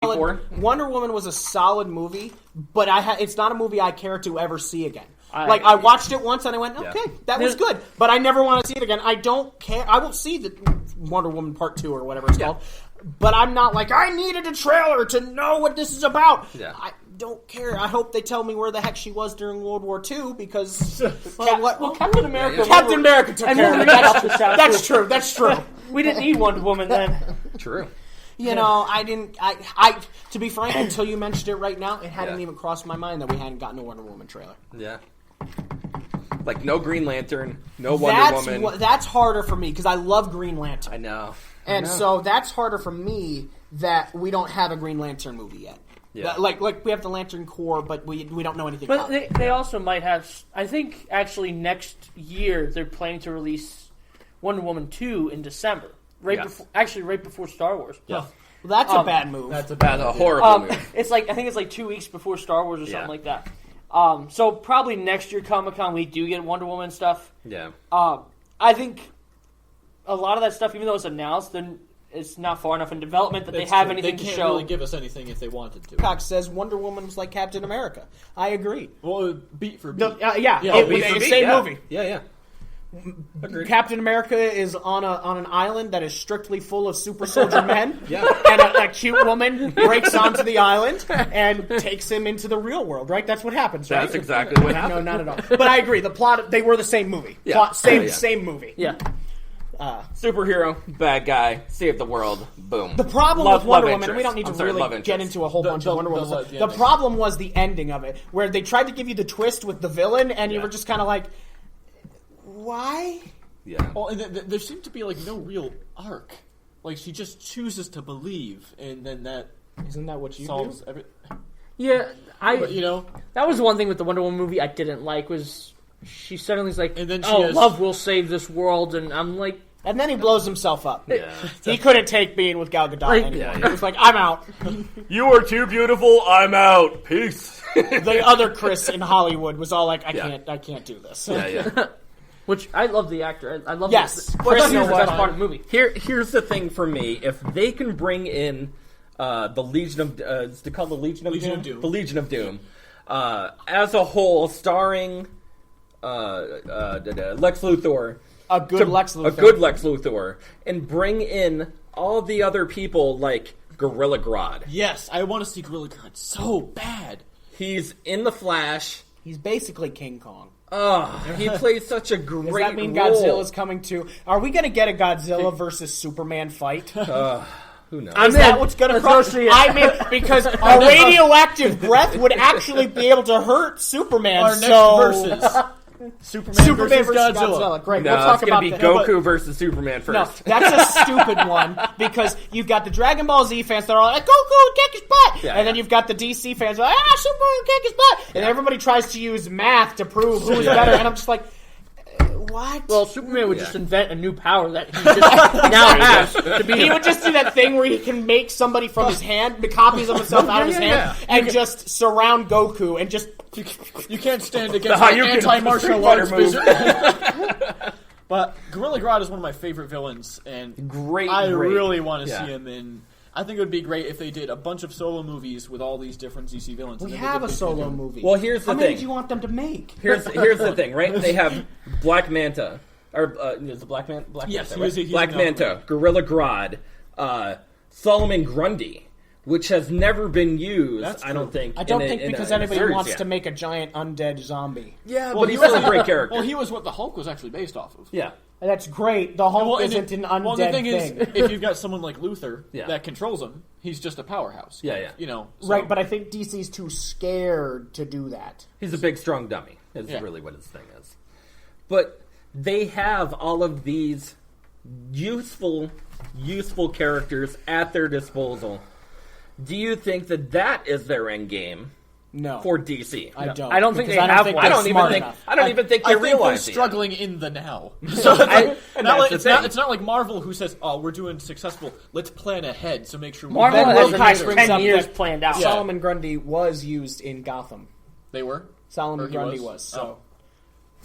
Wonder Woman was a solid movie, but it's not a movie I care to ever see again. I watched it once and I went, okay, that was good, but I never want to see it again. I don't care. I will see the Wonder Woman Part 2 or whatever it's called, but I'm not like, I needed a trailer to know what this is about. Yeah. I don't care. I hope they tell me where the heck she was during World War II, because Captain America. Captain America took care of it. That's true. That's true. We didn't need Wonder Woman then. True. You know, I didn't. I to be frank, until you mentioned it right now, it hadn't even crossed my mind that we hadn't gotten a Wonder Woman trailer. Yeah. Like, no Green Lantern, no Wonder Woman. That's harder for me, because I love Green Lantern. I know. So that's harder for me that we don't have a Green Lantern movie yet. Yeah. Like we have the Lantern Corps, but we don't know anything about it. But they also might have... I think, actually, next year, they're planning to release Wonder Woman 2 in December. Right before Star Wars. Yeah. Well, that's a bad move. That's a horrible move. I think it's like 2 weeks before Star Wars or something like that. So probably next year Comic-Con we do get Wonder Woman stuff. Yeah. I think a lot of that stuff, even though it's announced, then it's not far enough in development that they have anything to show. They can't really give us anything if they wanted to. Cox says Wonder Woman was like Captain America. I agree. Well, beat for beat. It was the same movie. Yeah. Agreed. Captain America is on an island that is strictly full of super soldier men. And a cute woman breaks onto the island and takes him into the real world, right? That's what happens, right? That's exactly what happened. No, not at all. But I agree. The plot, they were the same movie. Yeah. Same movie. Yeah. Superhero, bad guy, save the world, boom. The problem with Wonder Woman, and we don't need to really get into a whole bunch of Wonder Woman stuff. The problem was the ending of it, where they tried to give you the twist with the villain, and you were just kind of like, why? Yeah. Well, and there seemed to be like no real arc. Like, she just chooses to believe, and then that isn't that what you solves do? Everything. Yeah, but, you know, that was one thing with the Wonder Woman movie I didn't like, was she suddenly is like, and then love will save this world, and I'm like, and then he blows himself up. Yeah. He couldn't take being with Gal Gadot anymore. He was like, I'm out. You are too beautiful. I'm out. Peace. The other Chris in Hollywood was all like, I can't do this. Yeah. Which, I love the actor. I love Chris, Chris is the best part of the movie. Here's the thing for me. If they can bring in the Legion of... is it called the Legion of Doom? The Legion of Doom. As a whole, starring Lex Luthor... A good Lex Luthor. And bring in all the other people like Gorilla Grodd. Yes, I want to see Gorilla Grodd so bad. He's in The Flash. He's basically King Kong. He plays such a great role. Does that mean Godzilla's coming too? Are we going to get a Godzilla versus Superman fight? Who knows? Is that what's going to cross? I mean, because a radioactive breath would actually be able to hurt Superman. Our next versus Superman versus Godzilla. Great. No, we'll talk it's going to be Goku versus Superman first. No, that's a stupid one, because you've got the Dragon Ball Z fans that are like, Goku, kick his butt! And then you've got the DC fans that are like, Superman, kick his butt! And everybody tries to use math to prove who's better, and I'm just like, what? Well, Superman would just invent a new power that he just now has. He would just do that thing where he can make somebody from his hand, the copies of himself out of his hand, and just surround Goku and just... You can't stand against anti-martial arts wizard. But Gorilla Grodd is one of my favorite villains, and I really want to see him in... I think it would be great if they did a bunch of solo movies with all these different DC villains. We have a solo movie. Well, here's the thing. How many do you want them to make? Here's the thing, right? They have Black Manta. Or, is it Black Manta? Yes, Manta, right? he's Black Manta, Gorilla Grodd, Solomon Grundy, which has never been used, I don't think. I don't think because anybody wants to make a giant undead zombie. Yeah, but he's still a great character. Well, he was what the Hulk was actually based off of. Yeah. That's great. The Hulk isn't an undead the thing. Is, if you've got someone like Luthor that controls him, he's just a powerhouse. Yeah. You know, right, but I think DC's too scared to do that. He's a big, strong dummy, is really what his thing is. But they have all of these useful characters at their disposal. Do you think that is their end game? No. For DC. I don't. I don't think they have one. I don't even think they realize they're struggling in the now. So it's not like Marvel who says, "Oh, we're doing successful. Let's plan ahead so make sure." Marvel has the next 10 years planned out. Solomon Grundy was used in Gotham. They were. Solomon Grundy was. So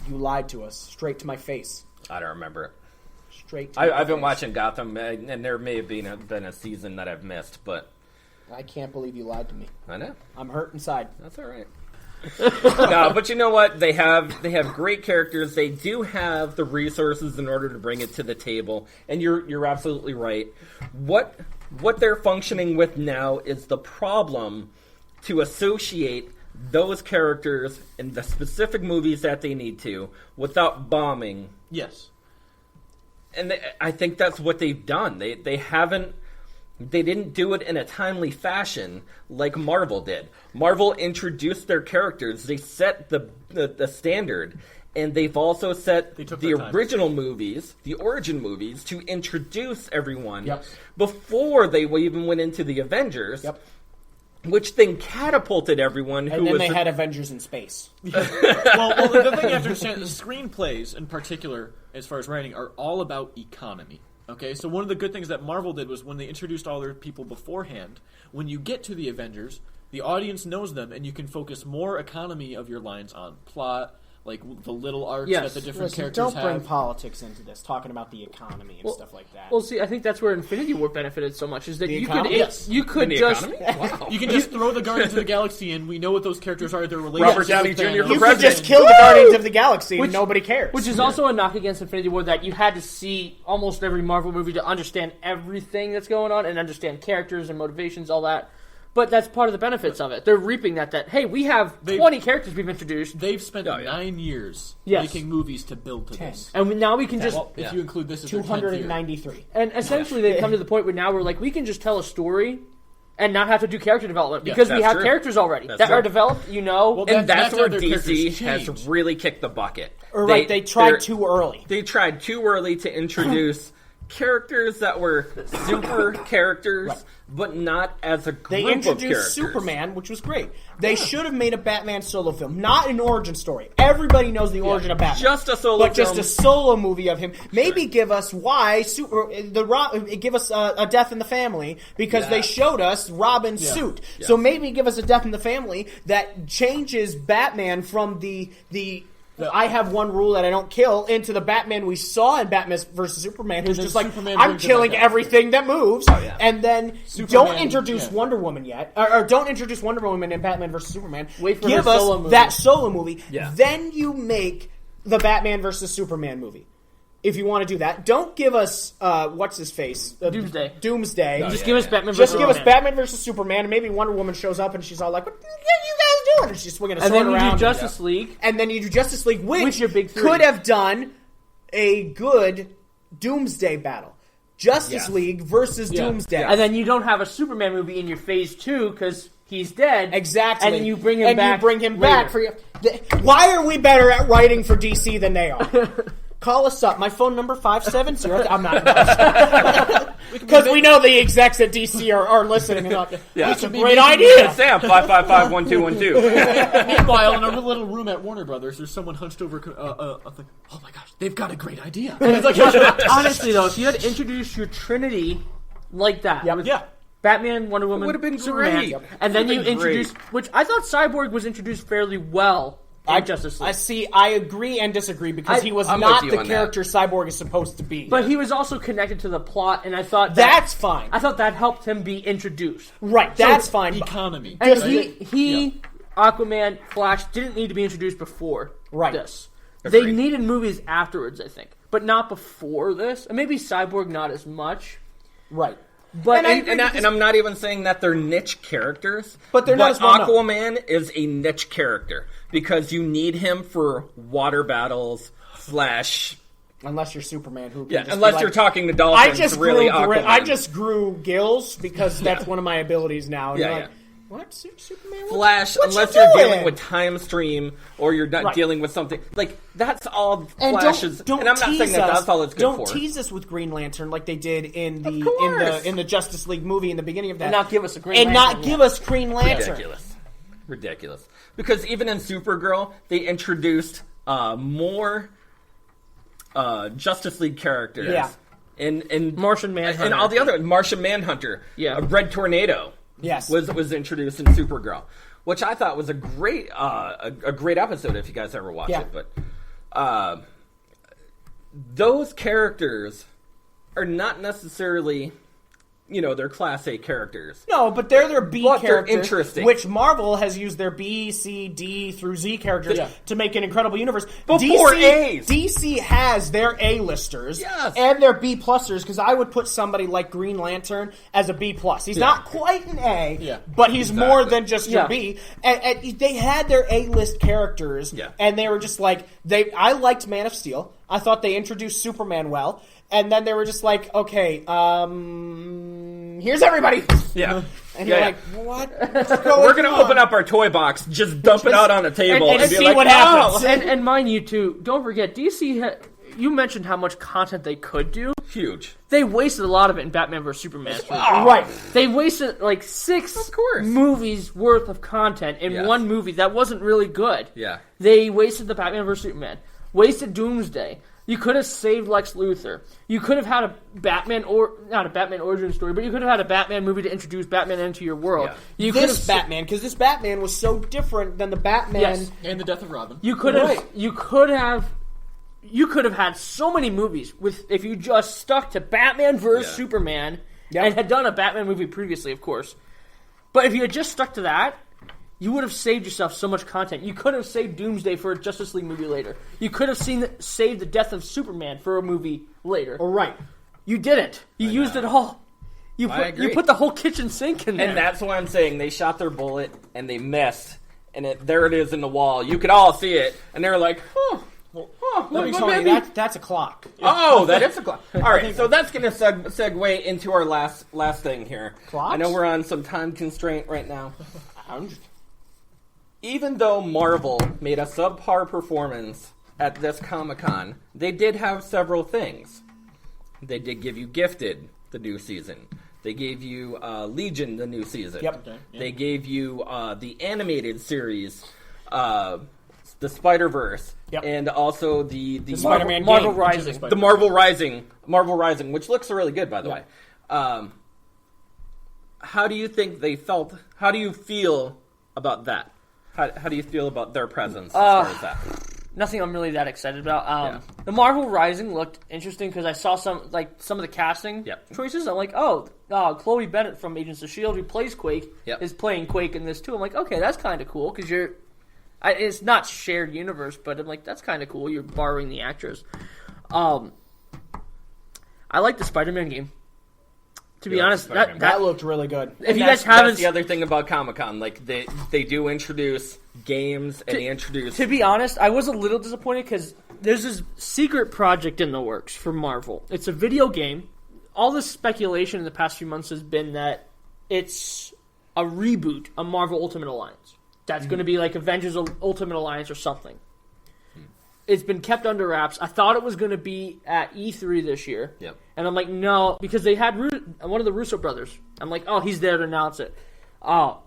you lied to us straight to my face. I don't remember it. Straight. I've been watching Gotham, and there may have been a season that I've missed, but I can't believe you lied to me. I know. I'm hurt inside. That's all right. No, but you know what? They have great characters. They do have the resources in order to bring it to the table. And you're absolutely right. What they're functioning with now is the problem to associate those characters in the specific movies that they need to without bombing. Yes. And I think that's what they've done. They didn't do it in a timely fashion like Marvel did. Marvel introduced their characters. They set the standard. And they've also set the original movies, the origin movies, to introduce everyone before they even went into the Avengers, which then catapulted everyone. And then they had Avengers in space. well, the thing you have to understand, the screenplays in particular, as far as writing, are all about economy. Okay, so one of the good things that Marvel did was when they introduced all their people beforehand, when you get to the Avengers, the audience knows them, and you can focus more economy of your lines on plot, like the little arcs that the different characters don't have. Don't bring politics into this, talking about the economy and stuff like that. Well, see, I think that's where Infinity War benefited so much, is that you could just throw the Guardians of the Galaxy in. We know what those characters are. They're related. Robert Downey Jr. for president. You could just kill the Guardians of the Galaxy and nobody cares. Which is also a knock against Infinity War, that you had to see almost every Marvel movie to understand everything that's going on and understand characters and motivations, all that. But that's part of the benefits of it. They're reaping that hey, we have 20 characters we've introduced. They've spent 9 years making movies to build to this. And now we can just... Well, if you include this as 293. And essentially they've come to the point where now we're like, we can just tell a story and not have to do character development because we have characters already that are developed, Well, and that's where DC has really kicked the bucket. They tried too early. They tried too early to introduce characters that were super characters, but not as a group of characters. They introduced Superman, which was great. They should have made a Batman solo film, not an origin story. Everybody knows the origin of Batman. Just a solo film. But just a solo movie of him. Maybe give us give us a death in the family, because they showed us Robin's suit. Yeah. So maybe give us a death in the family that changes Batman from the I have one rule that I don't kill into the Batman we saw in Batman vs. Superman, who's just like, I'm killing everything that moves. And then don't introduce Wonder Woman yet. Or don't introduce Wonder Woman in Batman vs. Superman. Wait for Give us that solo movie. Yeah. Then you make the Batman vs. Superman movie. If you want to do that, don't give us what's his face, Doomsday. Just give us Batman vs. Just give us Batman vs. Superman, and maybe Wonder Woman shows up and she's all like, "What are you guys doing?" And she's swinging a sword around. And then you do Justice League, and then you do Justice League, which your big three. Could have done a good Doomsday battle. Justice League versus Doomsday, and then you don't have a Superman movie in your Phase 2 because he's dead. Exactly, and you bring him back. For your. Why are we better at writing for DC than they are? Call us up. My phone number 570. I'm not. Because we know the execs at DC are listening. That's a great idea. Sam 555-1212. Meanwhile, in a little room at Warner Brothers, there's someone hunched over. Like, oh my gosh, they've got a great idea. And it's like, honestly though, if you had introduced your Trinity like that, Batman, Wonder Woman, would have been Superman, great. And then you introduced, which I thought Cyborg was introduced fairly well. Justice League. I agree and disagree, because he was not the character Cyborg is supposed to be. But he was also connected to the plot, and I thought that's fine. I thought that helped him be introduced. Right, that's fine. Economy. And he Aquaman, Flash didn't need to be introduced before this. They needed movies afterwards, I think, but not before this. And maybe Cyborg not as much. Right. But and I'm not even saying that they're niche characters. But they're not as well known. Aquaman is a niche character because you need him for water battles, Flash. Unless you're Superman, who can unless you're talking to dolphins. I just grew gills because that's one of my abilities now. What? Superman? Flash, unless you're dealing with Time Stream or you're not dealing with something. Like, that's all Flash is. And I'm not saying that's all it's good for. Don't tease us with Green Lantern like they did in the Justice League movie in the beginning of that. And not give us a Green Lantern. Ridiculous. Because even in Supergirl, they introduced more Justice League characters. Yeah. And Martian Manhunter. And all the other. Martian Manhunter. Yeah. Red Tornado. Yes, was introduced in Supergirl, which I thought was a great episode if you guys ever watch it. But those characters are not necessarily they're Class A characters. No, but they're their B but characters, they're interesting. which Marvel has used their B, C, D through Z characters to make an incredible universe. Before A's. DC has their A-listers Yes. and their B-plusters, because I would put somebody like Green Lantern as a B+. He's not quite an A, but he's more than just your B. And they had their A-list characters, and they were just like, I liked Man of Steel. I thought they introduced Superman well. And then they were just like, okay, here's everybody. Yeah. And you're like, what? We're going to open up our toy box, just dump it out on the table, and be see like, what happens. And mind you, too, don't forget, DC, you mentioned how much content they could do. Huge. They wasted a lot of it in Batman vs. Superman. Right. They wasted like 6 movies worth of content in one movie that wasn't really good. Yeah. They wasted the Batman vs. Superman. Wasted Doomsday. You could have saved Lex Luthor. You could have had a Batman, or not a Batman origin story, but you could have had a Batman movie to introduce Batman into your world. Yeah. This Batman, because this Batman was so different than the Batman. Yes, and the Death of Robin. You could have had so many movies if you just stuck to Batman vs. Superman and had done a Batman movie previously, of course. But if you had just stuck to that, you would have saved yourself so much content. You could have saved Doomsday for a Justice League movie later. You could have saved the death of Superman for a movie later. Right. You didn't. You used it all. You put the whole kitchen sink in there. And that's what I'm saying. They shot their bullet, and they missed. And there it is in the wall. You could all see it. And they were like, let me tell you, that's a clock. Oh, that is a clock. All right, so that's going to segue into our last thing here. Clocks? I know we're on some time constraint right now. Even though Marvel made a subpar performance at this Comic-Con, they did have several things. They did give you Gifted, the new season. They gave you Legion, the new season. Yep. Okay, yeah. They gave you the animated series, the Spider-Verse, and also the Spider-Man Marvel game. Rising. The Marvel Rising, which looks really good, by the way. How do you think they felt? How do you feel about that? How do you feel about their presence as far as that? Nothing I'm really that excited about. The Marvel Rising looked interesting because I saw some of the casting choices. I'm like, Chloe Bennett from Agents of S.H.I.E.L.D., who plays Quake, is playing Quake in this too. I'm like, okay, that's kind of cool because it's not shared universe, but I'm like, that's kind of cool. You're borrowing the actress. I like the Spider-Man game. To be honest, that looked really good. If you guys haven't, that's the other thing about Comic-Con. Like they do introduce games and they introduce. To be honest, I was a little disappointed because there's this secret project in the works for Marvel. It's a video game. All this speculation in the past few months has been that it's a reboot of Marvel Ultimate Alliance. That's going to be like Avengers Ultimate Alliance or something. It's been kept under wraps. I thought it was going to be at E3 this year. Yep. And I'm like, no, because they had one of the Russo brothers. I'm like, oh, he's there to announce it. I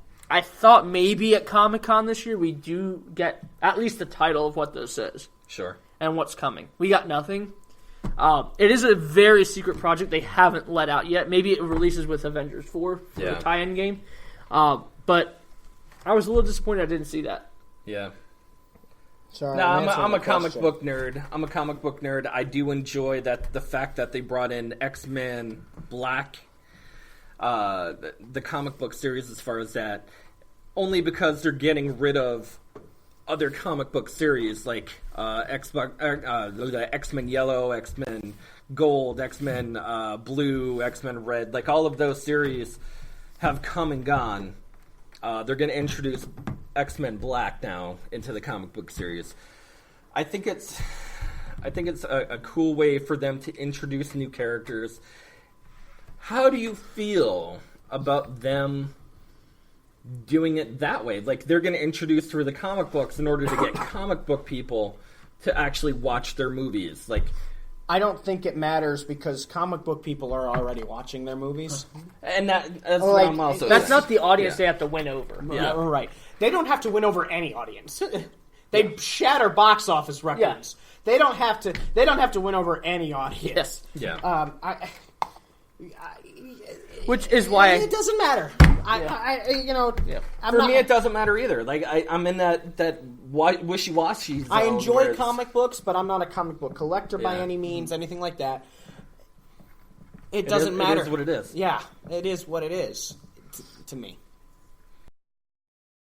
thought maybe at Comic-Con this year we do get at least the title of what this is. Sure. And what's coming. We got nothing. It is a very secret project they haven't let out yet. Maybe it releases with Avengers 4 for the tie-in game. But I was a little disappointed I didn't see that. Yeah. Sorry, no, I'm a comic book nerd. I do enjoy the fact that they brought in X-Men Black, the comic book series as far as that, only because they're getting rid of other comic book series like X-Men Yellow, X-Men Gold, X-Men Blue, X-Men Red. Like all of those series have come and gone. They're going to introduce X-Men Black now into the comic book series. I think it's a cool way for them to introduce new characters. How do you feel about them doing it that way? Like they're going to introduce through the comic books in order to get comic book people to actually watch their movies. Like, I don't think it matters because comic book people are already watching their movies. And that's what I'm also that's saying. not the audience they have to win over. Yeah, right. They don't have to win over any audience. They shatter box office records. Yeah. They don't have to win over any audience. Yeah. Which is why it doesn't matter. For me, it doesn't matter either. Like I'm in that wishy-washy zone. I enjoy comic books, but I'm not a comic book collector by any means, anything like that. It doesn't matter. It is what it is. Yeah, it is what it is to me.